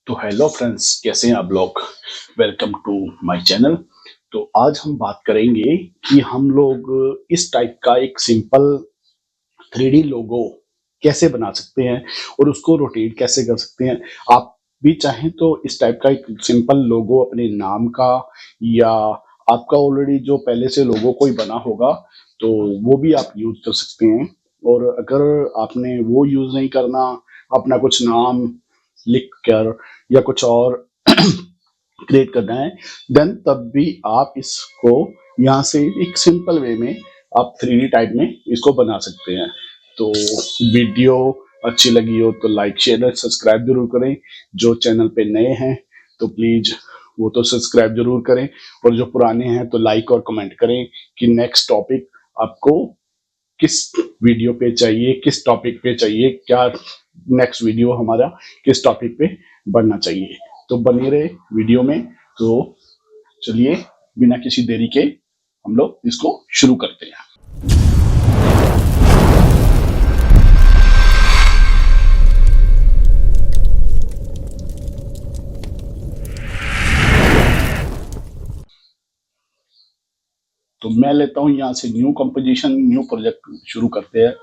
तो hello friends, कैसे हैं आप लोग। Welcome to my channel. तो आज हम बात करेंगे कि हम लोग इस टाइप का एक सिंपल 3D लोगो कैसे बना सकते हैं और उसको रोटेट कैसे कर सकते हैं। आप भी चाहें तो इस टाइप का एक सिंपल लोगो अपने नाम का या आपका ऑलरेडी जो पहले से लोगो कोई बना होगा तो वो भी आप यूज कर सकते हैं। और अगर आपने वो यूज नहीं करना, अपना कुछ नाम लिख कर या कुछ और क्रिएट करना है, देन तब भी आप इसको यहाँ से एक सिंपल वे में आप 3D टाइप में इसको बना सकते हैं। तो वीडियो अच्छी लगी हो तो लाइक शेयर और सब्सक्राइब जरूर करें। जो चैनल पे नए हैं तो प्लीज वो तो सब्सक्राइब जरूर करें, और जो पुराने हैं तो लाइक और कमेंट करें कि नेक्स्ट टॉपिक आपको किस वीडियो पे चाहिए, किस टॉपिक पे चाहिए, क्या नेक्स्ट वीडियो हमारा किस टॉपिक पे बनना चाहिए। तो बने रहे वीडियो में। तो चलिए बिना किसी देरी के हम लोग इसको शुरू करते हैं। तो मैं लेता हूं यहां से न्यू कंपोजिशन, न्यू प्रोजेक्ट शुरू करते हैं।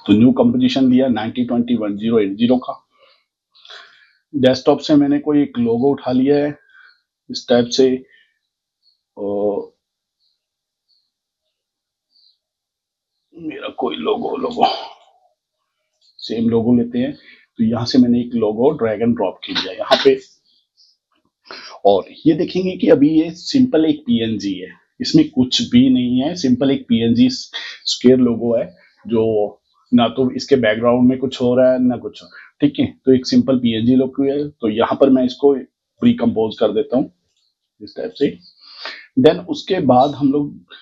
तो न्यू कंपोजिशन दिया 90201080 का। डेस्कटॉप से मैंने कोई एक लोगो उठा लिया है इस टाइप से, और मेरा कोई लोगो सेम लोगो लेते हैं। तो यहां से मैंने एक लोगो ड्रैग एंड ड्रॉप किया यहाँ पे, और ये देखेंगे कि अभी ये सिंपल एक पीएनजी है, इसमें कुछ भी नहीं है। सिंपल एक पीएनजी स्क्वायर लोगो है, जो ना तो इसके बैकग्राउंड में कुछ हो रहा है ना कुछ। ठीक है, तो एक सिंपल पीएनजी लोगो है। तो यहाँ पर मैं इसको प्री कंपोज कर देता हूँ इस टाइप से। देन उसके बाद हम लोग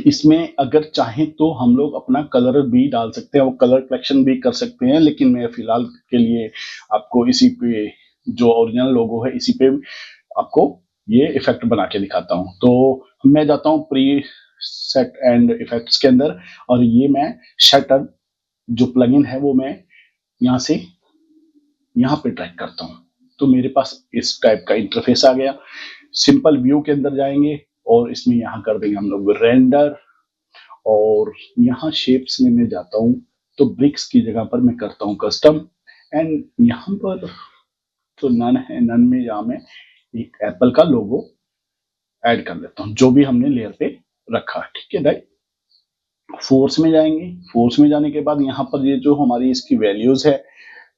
इसमें अगर चाहें तो हम लोग अपना कलर भी डाल सकते हैं, वो कलर कलेक्शन भी कर सकते हैं, लेकिन मैं फिलहाल के लिए आपको इसी पे जो ओरिजिनल लोगो है इसी पे आपको ये इफेक्ट बना के दिखाता हूँ। तो मैं जाता हूँ प्री सेट एंड इफेक्ट्स के अंदर, और ये मैं शटर जो प्लगइन है वो मैं यहाँ से यहाँ पे ड्रैग करता हूँ। तो मेरे पास इस टाइप का इंटरफेस आ गया। सिंपल व्यू के अंदर जाएंगे और इसमें यहाँ कर देंगे हम लोग रेंडर, और यहाँ शेप्स में मैं जाता हूँ तो ब्रिक्स की जगह पर मैं करता हूँ कस्टम। एंड यहाँ पर तो नन है, नन में यहाँ मैं एक एप्पल का लोगो ऐड कर लेता हूँ जो भी हमने लेयर पे रखा। ठीक है भाई, फोर्स में जाएंगे। फोर्स में जाने के बाद यहाँ पर ये जो हमारी इसकी वैल्यूज है,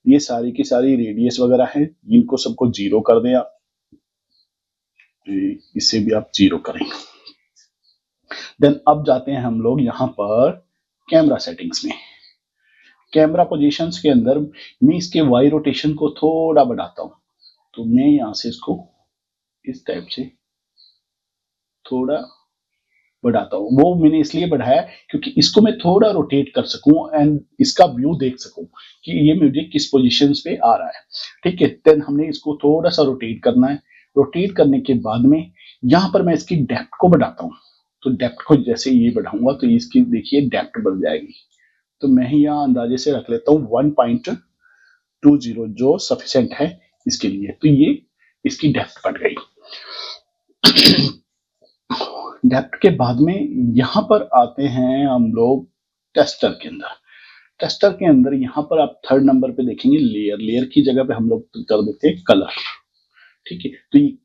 ये सारी की सारी रेडियस वगैरह है, इनको सबको जीरो कर दें आप। इसे भी आप जीरो करें। देन अब जाते हैं हम लोग यहाँ पर कैमरा सेटिंग्स में। कैमरा पोजीशंस के अंदर मैं इसके वाई रोटेशन को थोड़ा बढ़ाता हूँ। तो मैं यहाँ से इसको इस टाइप से थोड़ा बढ़ाता हूँ। वो मैंने इसलिए बढ़ाया क्योंकि इसको मैं थोड़ा रोटेट कर सकूं एंड इसका व्यू देख सकूं कि ये म्यूजिक किस पोजीशंस पे आ रहा है। ठीक है, देन हमने इसको थोड़ा सा रोटेट करना है। रोटेट करने के बाद में यहाँ पर मैं इसकी डेप्थ को बढ़ाता हूँ। तो डेप्थ को जैसे ये बढ़ाऊंगा तो इसकी देखिए डेप्थ बढ़ जाएगी। तो मैं ही यहाँ अंदाजे से रख लेता हूँ 1.20 जो सफिशिएंट है इसके लिए। तो ये इसकी डेप्थ बढ़ गई। डेप्थ के बाद में यहाँ पर आते हैं हम लोग टेस्टर के अंदर। टेस्टर के अंदर यहाँ पर आप थर्ड नंबर पे देखेंगे लेयर। लेयर की जगह पे हम लोग कर देते हैं कलर। ठीक है, तो ये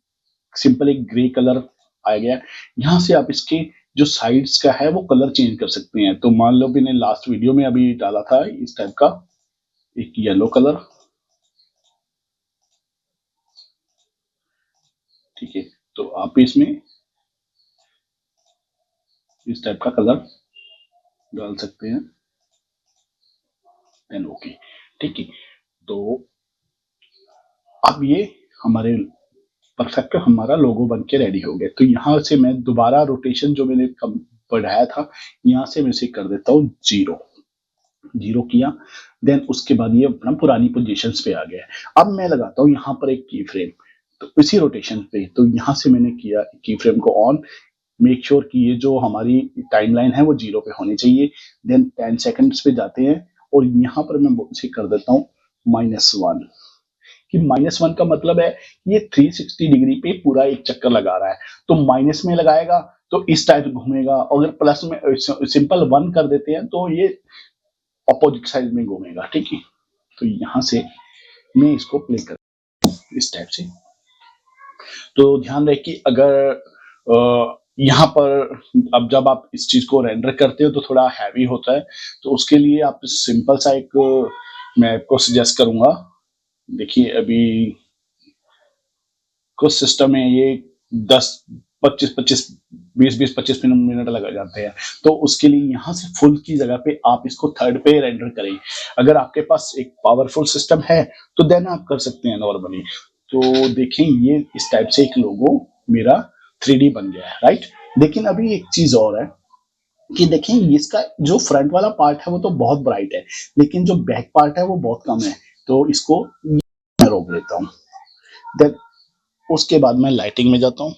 सिंपल एक ग्रे कलर आ गया। यहाँ से आप इसके जो साइड्स का है वो कलर चेंज कर सकते हैं। तो मान लो मैंने लास्ट वीडियो में अभी डाला था इस टाइप का एक येलो कलर। ठीक है, तो आप इसमें इस टाइप का कलर डाल सकते हैं। Then okay. ठीक है, तो अब ये हमारे परफेक्ट हमारा लोगो बन के रेडी हो गया। तो यहाँ से मैं दोबारा रोटेशन जो मैंने बढ़ाया था यहाँ से मैं इसे कर देता हूँ जीरो। जीरो किया, देन उसके बाद ये अपना पुरानी पोजीशंस पे आ गया। अब मैं लगाता हूँ यहाँ पर एक की फ्रेम, तो इसी रोटेशन पे। तो यहाँ से मैंने किया की फ्रेम को ऑन। मेक श्योर कि ये जो हमारी टाइमलाइन है वो जीरो पे होनी चाहिए। देन 10 सेकंड्स पे जाते हैं और यहाँ पर मैं इसे कर देता हूँ -1, कि -1 का मतलब है ये 360 डिग्री पे पूरा एक चक्कर लगा रहा है, तो माइनस में लगाएगा तो इस टाइप घूमेगा, अगर प्लस में सिंपल 1 कर देते हैं तो ये अपोजिट साइड में घूमेगा, ठीक है। तो यहाँ से मैं इसको प्ले कर इस टाइप से। तो ध्यान रहे कि अगर यहाँ पर अब जब आप इस चीज को रेंडर करते हो तो थोड़ा हैवी होता है, तो उसके लिए आप सिंपल सा एक मैं आपको सजेस्ट करूंगा। देखिए अभी कुछ सिस्टम है ये 10 25 20 25 मिनट लग जाते हैं, तो उसके लिए यहाँ से फुल की जगह पे आप इसको थर्ड पे रेंडर करें। अगर आपके पास एक पावरफुल सिस्टम है तो देन आप कर सकते हैं नॉर्मली। तो देखें ये इस टाइप से एक लोगो मेरा 3D बन गया है, राइट। लेकिन अभी एक चीज और है कि देखें इसका जो फ्रंट वाला पार्ट है वो तो बहुत ब्राइट है, लेकिन जो बैक पार्ट है वो बहुत कम है, तो इसको मैं रोक लेता हूँ। देन उसके बाद मैं लाइटिंग में जाता हूँ,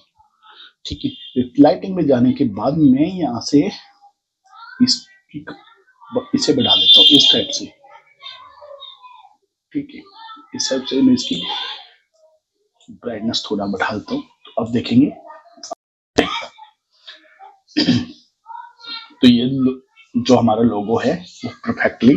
ठीक है। लाइटिंग में जाने के बाद मैं यहाँ से इसे बढ़ा देता हूँ इस टाइप से, ठीक है। इस टाइप से मैं इसकी ब्राइटनेस थोड़ा बढ़ा देता हूँ, तो अब देखेंगे तो ये जो हमारा लोगो है वो परफेक्टली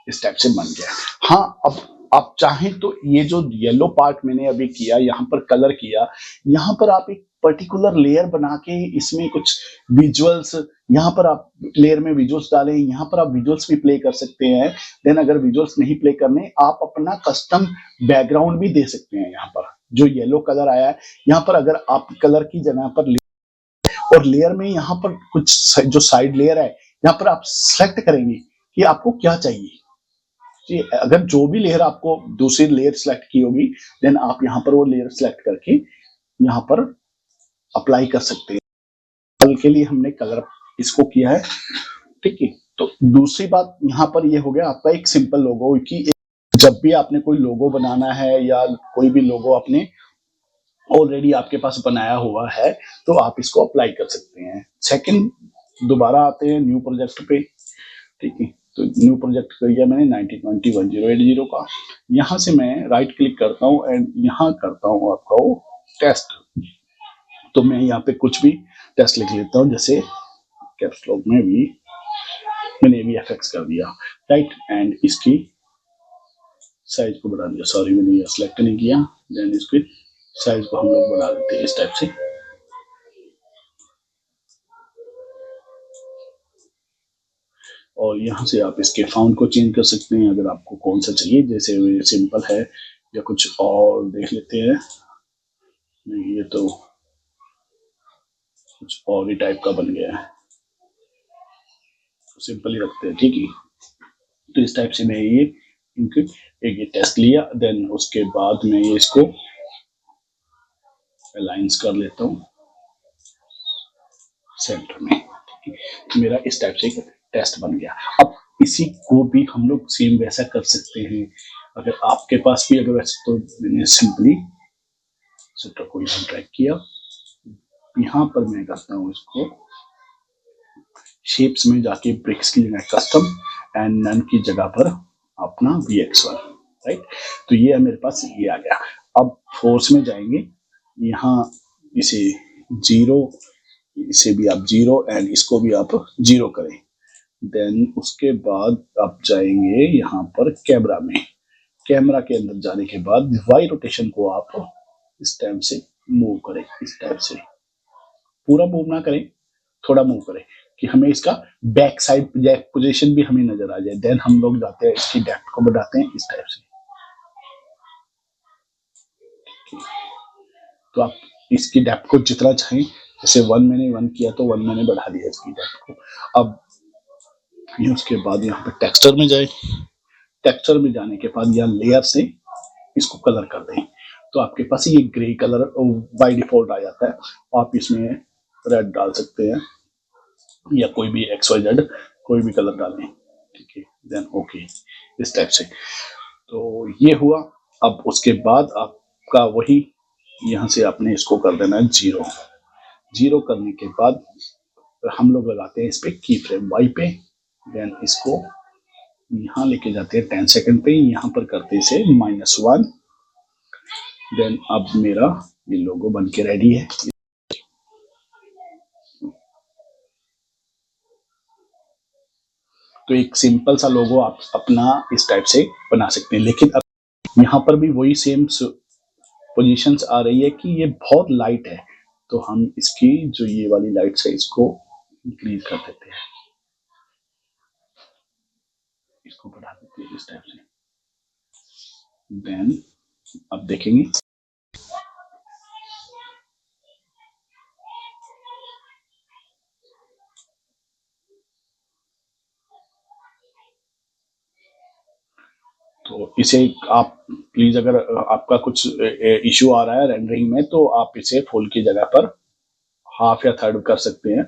इस टाइप से बन गया। हाँ, अब आप चाहें तो ये जो येलो पार्ट मैंने अभी किया, यहाँ पर कलर किया, यहाँ पर आप एक पर्टिकुलर लेयर बना के इसमें कुछ विजुअल्स, यहाँ पर आप लेयर में विजुअल्स डालें, यहाँ पर आप विजुअल्स भी प्ले कर सकते हैं। देन अगर विजुअल्स नहीं प्ले करने, आप अपना कस्टम बैकग्राउंड भी दे सकते हैं। यहाँ पर जो येलो कलर आया है, यहाँ पर अगर आप कलर की जगह पर और लेयर में यहाँ पर कुछ जो साइड लेयर है, यहाँ पर आप सेलेक्ट करेंगे कि आपको क्या चाहिए। अगर जो भी लेयर आपको दूसरी लेयर सेलेक्ट की होगी, देन आप यहाँ पर वो लेयर सेलेक्ट करके यहाँ पर अप्लाई कर सकते हैं। कल के लिए हमने कलर इसको किया है, ठीक है। तो दूसरी बात यहाँ पर ये हो गया आपका एक सिंपल लोगो की। जब भी आपने कोई लोगो बनाना है या कोई भी लोगो आपने ऑलरेडी आपके पास बनाया हुआ है, तो आप इसको अप्लाई कर सकते हैं। सेकंड, दोबारा आते हैं न्यू प्रोजेक्ट पे, ठीक है। तो न्यू प्रोजेक्ट कर दिया मैंने 1920 का। यहाँ से मैं राइट क्लिक करता हूँ एंड यहाँ करता हूँ आपका वो टेस्ट। तो मैं यहाँ पे कुछ भी टेस्ट लिख लेता हूँ, जैसे कैप्स लॉक में भी मैंने VFX कर दिया, राइट। एंड इसकी साइज को बढ़ा दिया, सॉरी मैंने ये सिलेक्ट नहीं किया। देन इसकी साइज को हम लोग बढ़ा देते हैं इस टाइप से। और यहाँ से आप इसके फाउंड को चेंज कर सकते हैं अगर आपको कौन सा चाहिए, जैसे सिंपल है या कुछ और देख लेते हैं। नहीं, ये तो कुछ और ही टाइप का बन गया है, तो सिंपल ही रखते हैं, ठीक है। तो इस टाइप से मैं ये एक ये टेस्ट लिया, देन उसके बाद मैं ये इसको अलाइंस कर लेता हूँ सेंटर में, ठीक है। मेरा इस टाइप से एक टेस्ट बन गया। अब इसी को भी हम लोग सेम वैसा कर सकते हैं। अगर आपके पास भी अगर वैसे, तो मैंने सिंपली सेंटर को यहाँ ड्रैग किया, यहाँ पर मैं करता हूँ इसको शेप्स में जाके ब्रिक्स की जगह कस्टम एंड नन की जगह पर अपना VX1, राइट। तो ये मेरे पास ये आ गया। अब फोर्स में जाएंगे, यहाँ इसे 0, इसे भी आप 0 एंड इसको भी आप 0 करें। देन उसके बाद आप जाएंगे यहाँ पर कैमरा में, कैमरा के अंदर जाने के बाद वाई रोटेशन को आप इस टाइप से मूव करें, इस टाइप से पूरा मूव ना करें, थोड़ा मूव करें कि हमें इसका बैक साइड बैक पोजीशन भी हमें नजर आ जाए। देन हम लोग जाते हैं इसकी डेप्थ को बढ़ाते हैं इस टाइप से। तो आप इसकी डेप्थ को जितना चाहें, जैसे 1 मैंने 1 किया तो 1 मैंने बढ़ा दिया इसकी डेप्थ को। अब ये उसके बाद यहाँ पे टेक्सचर में जाए, टेक्सचर में जाने के बाद या लेयर से इसको कलर कर दें, तो आपके पास ये ग्रे कलर बाय डिफॉल्ट आ जाता है। आप इसमें रेड डाल सकते हैं या कोई भी XYZ कोई भी कलर डालें, ठीक है। देन ओके इस टाइप से। तो ये हुआ। अब उसके बाद आपका वही यहाँ से आपने इसको कर देना है 0। 0 करने के बाद हम लोग लगाते हैं इस पे की फ्रेम Y पे, देन इसको यहाँ लेके जाते हैं 10 सेकंड पे, यहाँ पर करते इसे -1। देन अब मेरा ये लोगो बन के रेडी है। तो एक सिंपल सा लोगो आप अपना इस टाइप से बना सकते हैं। लेकिन अब यहाँ पर भी वही सेम पोजीशंस आ रही है कि ये बहुत लाइट है, तो हम इसकी जो ये वाली लाइट्स है इसको इंक्रीज कर देते हैं, इसको बढ़ा देते हैं इस टाइप से। देन अब देखेंगे तो इसे आप प्लीज, अगर आपका कुछ इश्यू आ रहा है रेंडरिंग में, तो आप इसे फुल की जगह पर हाफ या थर्ड कर सकते हैं,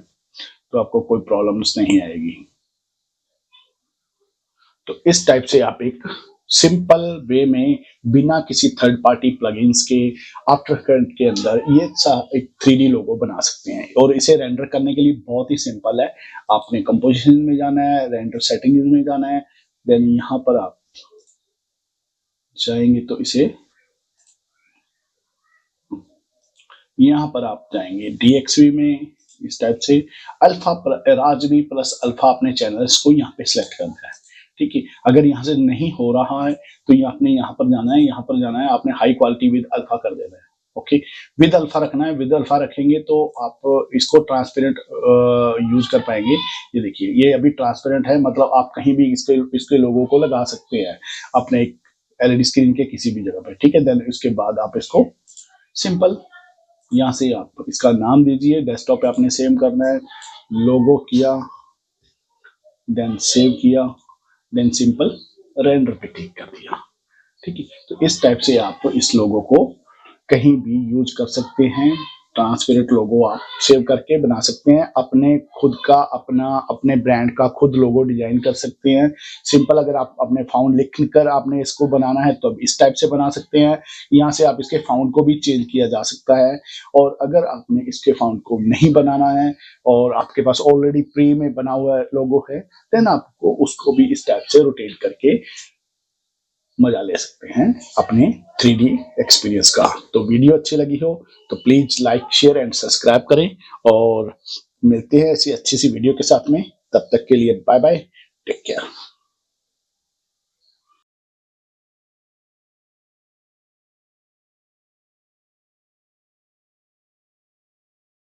तो आपको कोई प्रॉब्लम्स नहीं आएगी। तो इस टाइप से आप एक सिंपल वे में बिना किसी थर्ड पार्टी प्लगइन्स के आफ्टर करंट के अंदर ये एक 3D लोगो बना सकते हैं। और इसे रेंडर करने के लिए बहुत ही सिंपल है। आपने कंपोजिशन में जाना है, रेंडर सेटिंग्स में जाना है, देन यहाँ पर आप जाएंगे तो इसे यहाँ पर आप जाएंगे DXV में, इस टाइप से अल्फा राजवी प्लस अल्फा अपने चैनल्स को यहाँ पे सिलेक्ट करना है। ठीक है, अगर यहाँ से नहीं हो रहा है तो ये आपने यहाँ पर जाना है, यहाँ पर जाना है, आपने हाई क्वालिटी विद अल्फा कर देना है। ओके, विद अल्फा रखना है। विद अल्फा रखेंगे तो आप इसको ट्रांसपेरेंट यूज कर पाएंगे। ये देखिए, ये अभी ट्रांसपेरेंट है, मतलब आप कहीं भी इसके लोगों को लगा सकते हैं अपने LED स्क्रीन के किसी भी जगह पर। ठीक है, देन उसके बाद आप इसको सिंपल यहाँ से आप इसका नाम दीजिए। डेस्कटॉप पे आपने सेव करना है, लोगो किया, देन सेव किया, देन सिंपल रेंडर पे क्लिक कर दिया। ठीक है, तो इस टाइप से आप इस लोगो को कहीं भी यूज कर सकते हैं। ट्रांसपेरेंट लोगो आप सेव करके बना सकते हैं, अपने खुद का अपने ब्रांड का खुद लोगो डिजाइन कर सकते हैं। सिंपल, अगर आप अपने फाउंड लिख कर आपने इसको बनाना है तो इस टाइप से बना सकते हैं। यहाँ से आप इसके फाउंड को भी चेंज किया जा सकता है। और अगर आपने इसके फाउंड को नहीं बनाना है और आपके पास ऑलरेडी प्री में बना हुआ लोगो है, देन आपको उसको भी इस टाइप से रोटेट करके मजा ले सकते हैं अपने 3D एक्सपीरियंस का। तो वीडियो अच्छी लगी हो तो please like, share and subscribe करें, और मिलते हैं ऐसी अच्छी सी वीडियो के साथ में। तब तक के लिए बाय बाय, टेक केयर।